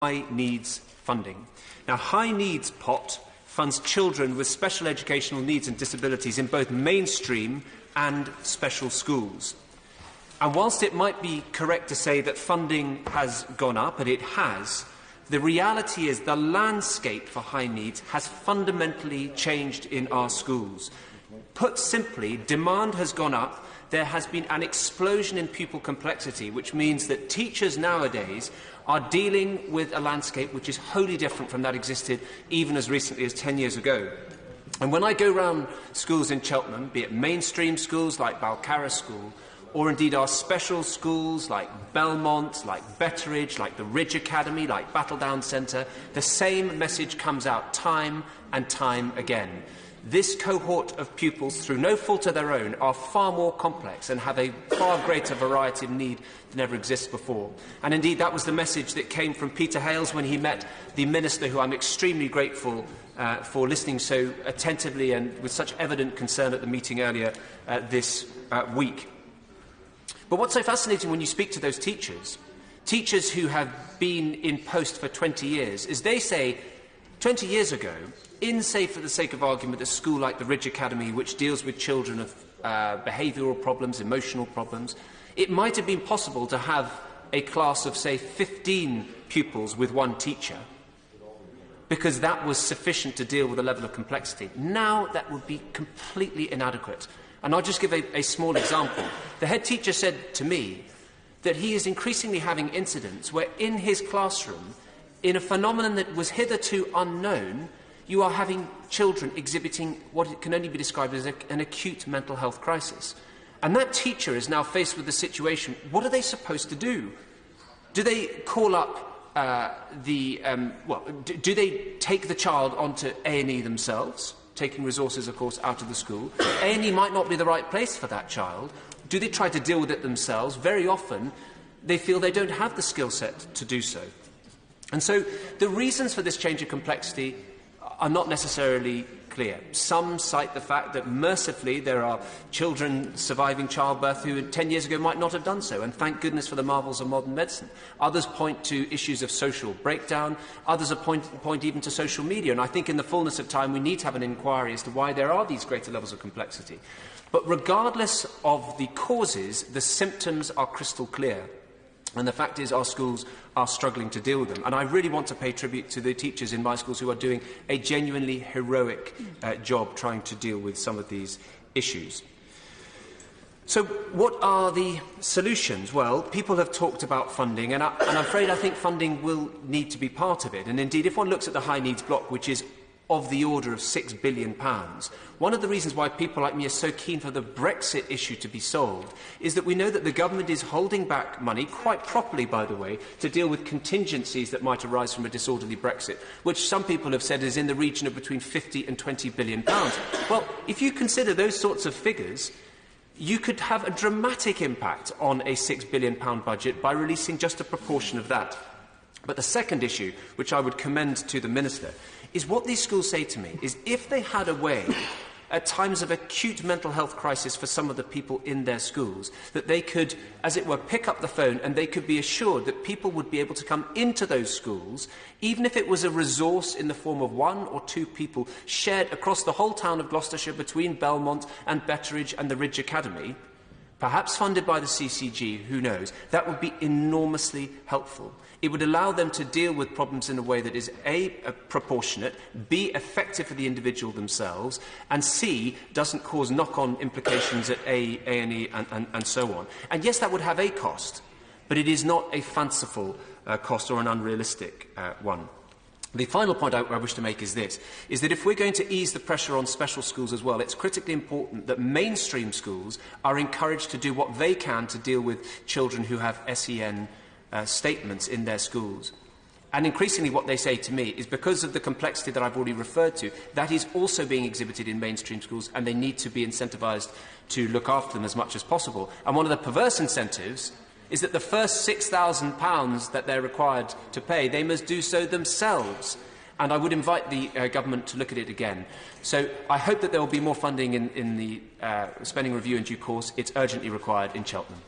high needs funding. Now, high needs pot funds children with special educational needs and disabilities in both mainstream and special schools. And whilst it might be correct to say that funding has gone up, and it has, the reality is the landscape for high needs has fundamentally changed in our schools. Put simply, demand has gone up. There has been an explosion in pupil complexity, which means that teachers nowadays are dealing with a landscape which is wholly different from that existed even as recently as 10 years ago. And when I go round schools in Cheltenham, be it mainstream schools like Balcarras School, or indeed our special schools like Belmont, like Betteridge, like the Ridge Academy, like Battledown Centre, the same message comes out time and time again. This cohort of pupils, through no fault of their own, are far more complex and have a far greater variety of need than ever exists before. And indeed, that was the message that came from Peter Hales when he met the Minister, who I'm extremely grateful for listening so attentively and with such evident concern at the meeting earlier this week. But what's so fascinating when you speak to those teachers who have been in post for 20 years, is they say 20 years ago, in, say, for the sake of argument, a school like the Ridge Academy, which deals with children of behavioural problems, emotional problems, it might have been possible to have a class of, say, 15 pupils with one teacher, because that was sufficient to deal with a level of complexity. Now that would be completely inadequate. And I'll just give a small example. The head teacher said to me that he is increasingly having incidents where in his classroom, in a phenomenon that was hitherto unknown, you are having children exhibiting what can only be described as an acute mental health crisis. And that teacher is now faced with the situation, what are they supposed to do? Do they call up do they take the child onto A&E themselves, taking resources, of course, out of the school? A&E might not be the right place for that child. Do they try to deal with it themselves? Very often, they feel they don't have the skill set to do so. And so the reasons for this change of complexity are not necessarily clear. Some cite the fact that, mercifully, there are children surviving childbirth who 10 years ago might not have done so, and thank goodness for the marvels of modern medicine. Others point to issues of social breakdown. Others point even to social media. And I think in the fullness of time we need to have an inquiry as to why there are these greater levels of complexity. But regardless of the causes, the symptoms are crystal clear. And the fact is our schools are struggling to deal with them. And I really want to pay tribute to the teachers in my schools who are doing a genuinely heroic job trying to deal with some of these issues. So what are the solutions? Well, people have talked about funding, and I'm afraid I think funding will need to be part of it. And indeed, if one looks at the high needs block, which is of the order of £6 billion. One of the reasons why people like me are so keen for the Brexit issue to be solved is that we know that the government is holding back money, quite properly, by the way, to deal with contingencies that might arise from a disorderly Brexit, which some people have said is in the region of between £50 and £20 billion. Well, if you consider those sorts of figures, you could have a dramatic impact on a £6 billion budget by releasing just a proportion of that. But the second issue, which I would commend to the Minister, is what these schools say to me is if they had a way, at times of acute mental health crisis for some of the people in their schools, that they could, as it were, pick up the phone and they could be assured that people would be able to come into those schools, even if it was a resource in the form of one or two people shared across the whole town of Gloucestershire between Belmont and Betteridge and the Ridge Academy, perhaps funded by the CCG, who knows, that would be enormously helpful. It would allow them to deal with problems in a way that is A, proportionate, B, effective for the individual themselves, and C, doesn't cause knock-on implications at A&E and so on. And yes, that would have a cost, but it is not a fanciful cost or an unrealistic one. The final point I wish to make is this, is that if we're going to ease the pressure on special schools as well, it's critically important that mainstream schools are encouraged to do what they can to deal with children who have SEN statements in their schools. And increasingly what they say to me is because of the complexity that I've already referred to, that is also being exhibited in mainstream schools, and they need to be incentivised to look after them as much as possible. And one of the perverse incentives is that the first £6,000 that they're required to pay, they must do so themselves. And I would invite the government to look at it again. So I hope that there will be more funding in the spending review in due course. It's urgently required in Cheltenham.